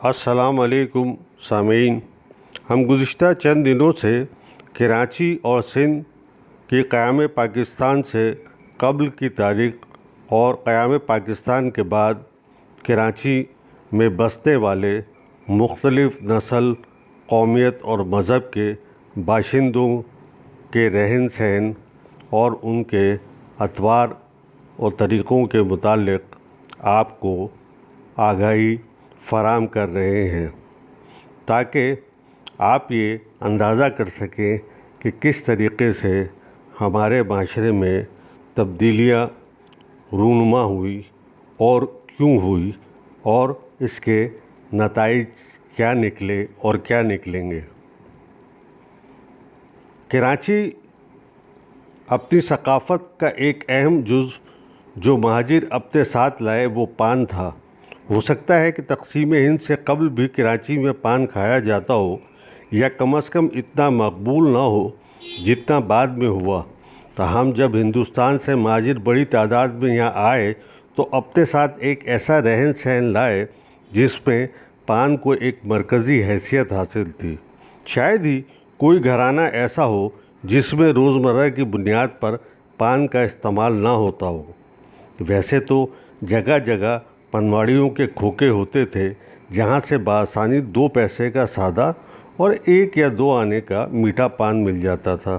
السلام علیکم سامعین، ہم گزشتہ چند دنوں سے کراچی اور سندھ کی قیام پاکستان سے قبل کی تاریخ اور قیام پاکستان کے بعد کراچی میں بسنے والے مختلف نسل، قومیت اور مذہب کے باشندوں کے رہن سہن اور ان کے اطوار اور طریقوں کے متعلق آپ کو آگاہی فراہم کر رہے ہیں، تاکہ آپ یہ اندازہ کر سکیں کہ کس طریقے سے ہمارے معاشرے میں تبدیلیاں رونما ہوئی اور کیوں ہوئی، اور اس کے نتائج کیا نکلے اور کیا نکلیں گے۔ کراچی اپنی ثقافت کا ایک اہم جزو جو مہاجر اپنے ساتھ لائے وہ پان تھا۔ ہو سکتا ہے کہ تقسیم ہند سے قبل بھی کراچی میں پان کھایا جاتا ہو، یا کم از کم اتنا مقبول نہ ہو جتنا بعد میں ہوا۔ تاہم جب ہندوستان سے مہاجر بڑی تعداد میں یہاں آئے تو اپنے ساتھ ایک ایسا رہن سہن لائے جس میں پان کو ایک مرکزی حیثیت حاصل تھی۔ شاید ہی کوئی گھرانہ ایسا ہو جس میں روزمرہ کی بنیاد پر پان کا استعمال نہ ہوتا ہو۔ ویسے تو جگہ جگہ پنواڑیوں کے کھوکے ہوتے تھے جہاں سے بآسانی 2 پیسے کا سادہ اور 1 یا 2 آنے کا میٹھا پان مل جاتا تھا۔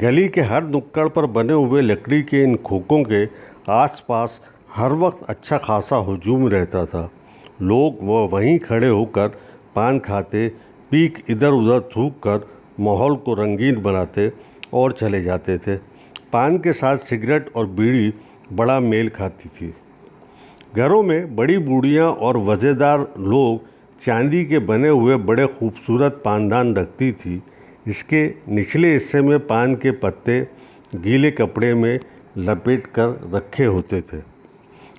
گلی کے ہر نکڑ پر بنے ہوئے لکڑی کے ان کھوکوں کے آس پاس ہر وقت اچھا خاصا ہجوم رہتا تھا۔ لوگ وہیں کھڑے ہو کر پان کھاتے، پیک ادھر ادھر تھوک کر ماحول کو رنگین بناتے اور چلے جاتے تھے۔ پان کے ساتھ سگریٹ اور بیڑی بڑا میل کھاتی تھی۔ گھروں میں بڑی بوڑھیاں اور وضعدار لوگ چاندی کے بنے ہوئے بڑے خوبصورت پاندان رکھتی تھی۔ اس کے نچلے حصے میں پان کے پتے گیلے کپڑے میں لپیٹ کر رکھے ہوتے تھے،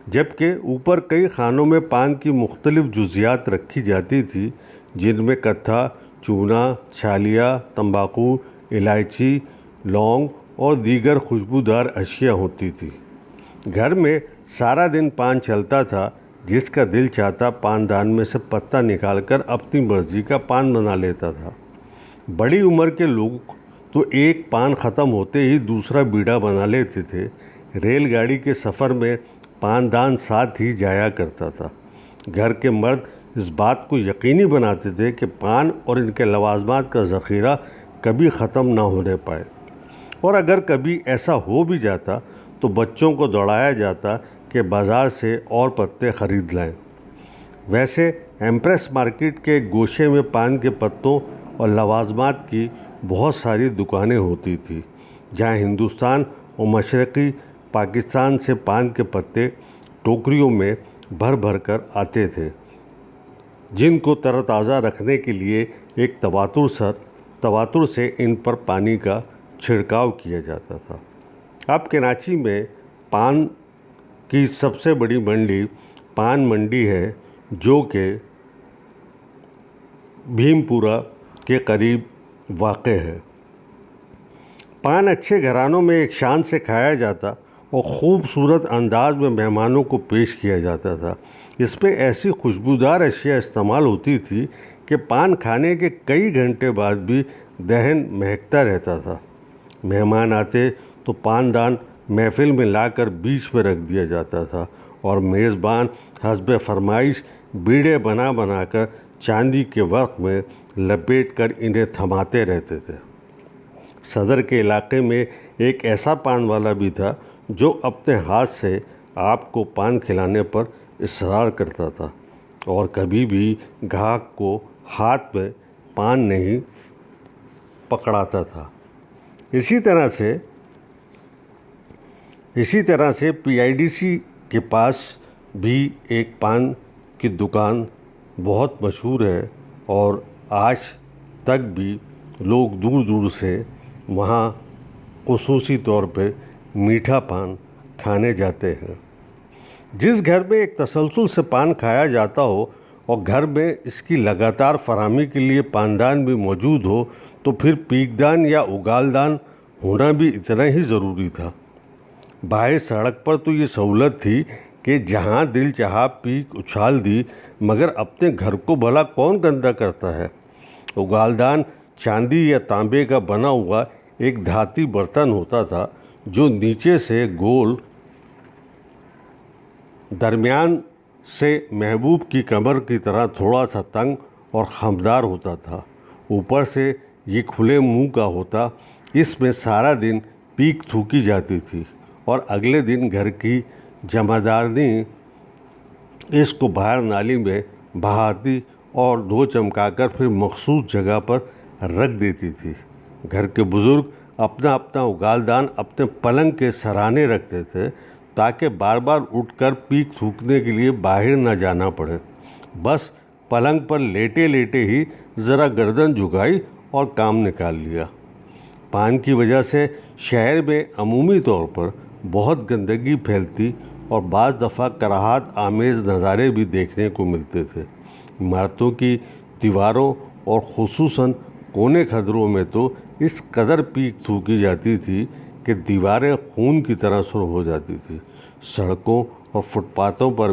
جبکہ اوپر کئی خانوں میں پان کی مختلف جزیات رکھی جاتی تھی، جن میں کتھا، چونا، چھالیا، تمباکو، الائچی، لونگ اور دیگر خوشبودار اشیاء ہوتی تھی۔ گھر میں سارا دن پان چلتا تھا، جس کا دل چاہتا پاندان میں سے پتا نکال کر اپنی مرضی کا پان بنا لیتا تھا۔ بڑی عمر کے لوگ تو ایک پان ختم ہوتے ہی دوسرا بیڑا بنا لیتے تھے۔ ریل گاڑی کے سفر میں پاندان ساتھ ہی جایا کرتا تھا۔ گھر کے مرد اس بات کو یقینی بناتے تھے کہ پان اور ان کے لوازمات کا ذخیرہ کبھی ختم نہ ہونے پائے، اور اگر کبھی ایسا ہو بھی جاتا تو بچوں کو دوڑایا جاتا کہ بازار سے اور پتے خرید لائیں۔ ویسے ایمپریس مارکیٹ کے گوشے میں پان کے پتوں اور لوازمات کی بہت ساری دکانیں ہوتی تھیں، جہاں ہندوستان اور مشرقی پاکستان سے پان کے پتے ٹوکریوں میں بھر بھر کر آتے تھے، جن کو تر تازہ رکھنے کے لیے ایک تواتر سے ان پر پانی کا چھڑکاؤ کیا جاتا تھا۔ اب کراچی میں پان کی سب سے بڑی منڈی پان منڈی ہے، جو کہ بھیم پورہ کے قریب واقع ہے۔ پان اچھے گھرانوں میں ایک شان سے کھایا جاتا اور خوبصورت انداز میں مہمانوں کو پیش کیا جاتا تھا۔ اس میں ایسی خوشبودار اشیاء استعمال ہوتی تھی کہ پان کھانے کے کئی گھنٹے بعد بھی دہن مہکتا رہتا تھا۔ مہمان آتے تو پاندان محفل میں لا کر بیچ میں رکھ دیا جاتا تھا، اور میزبان حسب فرمائش بیڑے بنا بنا کر چاندی کے ورق میں لپیٹ کر انہیں تھماتے رہتے تھے۔ صدر کے علاقے میں ایک ایسا پان والا بھی تھا جو اپنے ہاتھ سے آپ کو پان کھلانے پر اصرار کرتا تھا، اور کبھی بھی گاہک کو ہاتھ میں پان نہیں پکڑاتا تھا۔ اسی طرح سے پی آئی ڈی سی کے پاس بھی ایک پان کی دکان بہت مشہور ہے، اور آج تک بھی لوگ دور دور سے وہاں خصوصی طور پہ میٹھا پان کھانے جاتے ہیں۔ جس گھر میں ایک تسلسل سے پان کھایا جاتا ہو اور گھر میں اس کی لگاتار فراہمی کے لیے پاندان بھی موجود ہو، تو پھر پیکدان یا اگالدان ہونا بھی اتنا ہی ضروری تھا۔ باہر سڑک پر تو یہ سہولت تھی کہ جہاں دل چاہا پیک اچھال دی، مگر اپنے گھر کو بھلا کون گندا کرتا ہے۔ اگالدان چاندی یا تانبے کا بنا ہوا ایک دھاتی برتن ہوتا تھا جو نیچے سے گول، درمیان سے محبوب کی کمر کی طرح تھوڑا سا تنگ اور خمدار ہوتا تھا، اوپر سے یہ کھلے منہ کا ہوتا۔ اس میں سارا دن پیک تھوکی جاتی تھی اور اگلے دن گھر کی جمعدارنی اس کو باہر نالی میں بہاتی اور دھو چمکا کر پھر مخصوص جگہ پر رکھ دیتی تھی۔ گھر کے بزرگ اپنا اپنا اگالدان اپنے پلنگ کے سراہنے رکھتے تھے تاکہ بار بار اٹھ کر پیک تھوکنے کے لیے باہر نہ جانا پڑے، بس پلنگ پر لیٹے لیٹے ہی ذرا گردن جھکائی اور کام نکال لیا۔ پان کی وجہ سے شہر میں عمومی طور پر بہت گندگی پھیلتی اور بعض دفعہ کراہت آمیز نظارے بھی دیکھنے کو ملتے تھے۔ عمارتوں کی دیواروں اور خصوصاً کونے کھدروں میں تو اس قدر پیک تھوکی جاتی تھی کہ دیواریں خون کی طرح سرخ ہو جاتی تھی۔ سڑکوں اور فٹ پاتھوں پر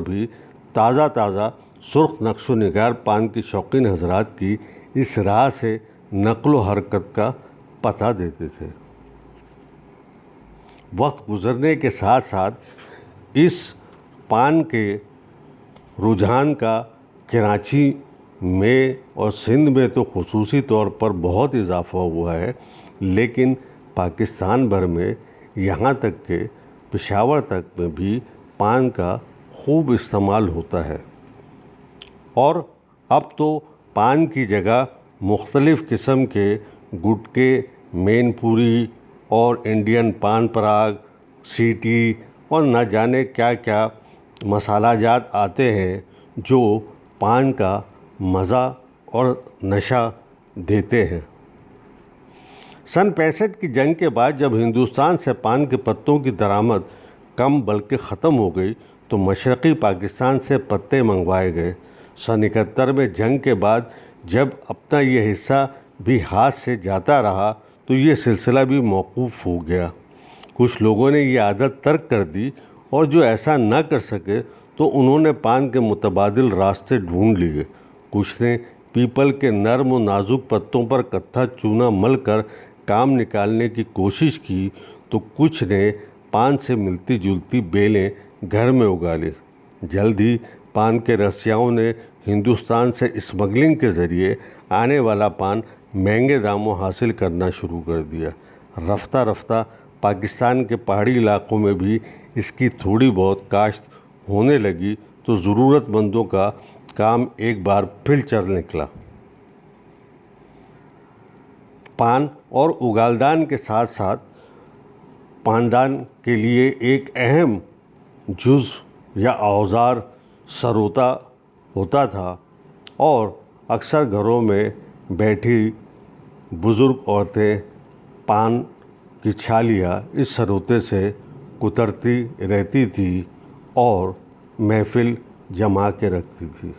بھی تازہ تازہ سرخ نقش و نگار پان کے شوقین حضرات کی اس راہ سے نقل و حرکت کا پتہ دیتے تھے۔ وقت گزرنے کے ساتھ ساتھ اس پان کے رجحان کا کراچی میں اور سندھ میں تو خصوصی طور پر بہت اضافہ ہوا ہے، لیکن پاکستان بھر میں یہاں تک کہ پشاور تک میں بھی پان کا خوب استعمال ہوتا ہے، اور اب تو پان کی جگہ مختلف قسم کے گٹکے، مین پوری اور انڈین پان پراگ، سیٹی اور نہ جانے کیا کیا مسالہ جات آتے ہیں جو پان کا مزہ اور نشہ دیتے ہیں۔ سن 65 کی جنگ کے بعد جب ہندوستان سے پان کے پتوں کی درآمد کم بلکہ ختم ہو گئی تو مشرقی پاکستان سے پتے منگوائے گئے۔ سن 71 میں جنگ کے بعد جب اپنا یہ حصہ بھی ہاتھ سے جاتا رہا تو یہ سلسلہ بھی موقوف ہو گیا۔ کچھ لوگوں نے یہ عادت ترک کر دی اور جو ایسا نہ کر سکے تو انہوں نے پان کے متبادل راستے ڈھونڈ لیے۔ کچھ نے پیپل کے نرم و نازک پتوں پر کتھا چونا مل کر کام نکالنے کی کوشش کی تو کچھ نے پان سے ملتی جلتی بیلیں گھر میں اگا لی۔ جلد ہی پان کے رسیاؤں نے ہندوستان سے اسمگلنگ کے ذریعے آنے والا پان مہنگے داموں حاصل کرنا شروع کر دیا۔ رفتہ رفتہ پاکستان کے پہاڑی علاقوں میں بھی اس کی تھوڑی بہت کاشت ہونے لگی تو ضرورت مندوں کا کام ایک بار پھر چل نکلا۔ پان اور اگالدان کے ساتھ ساتھ پاندان کے لیے ایک اہم جزو یا اوزار سروتا ہوتا تھا، اور اکثر گھروں میں بیٹھی بزرگ عورتیں پان کی چھالیاں اس سروتے سے کترتی رہتی تھیں اور محفل جما کے رکھتی تھی۔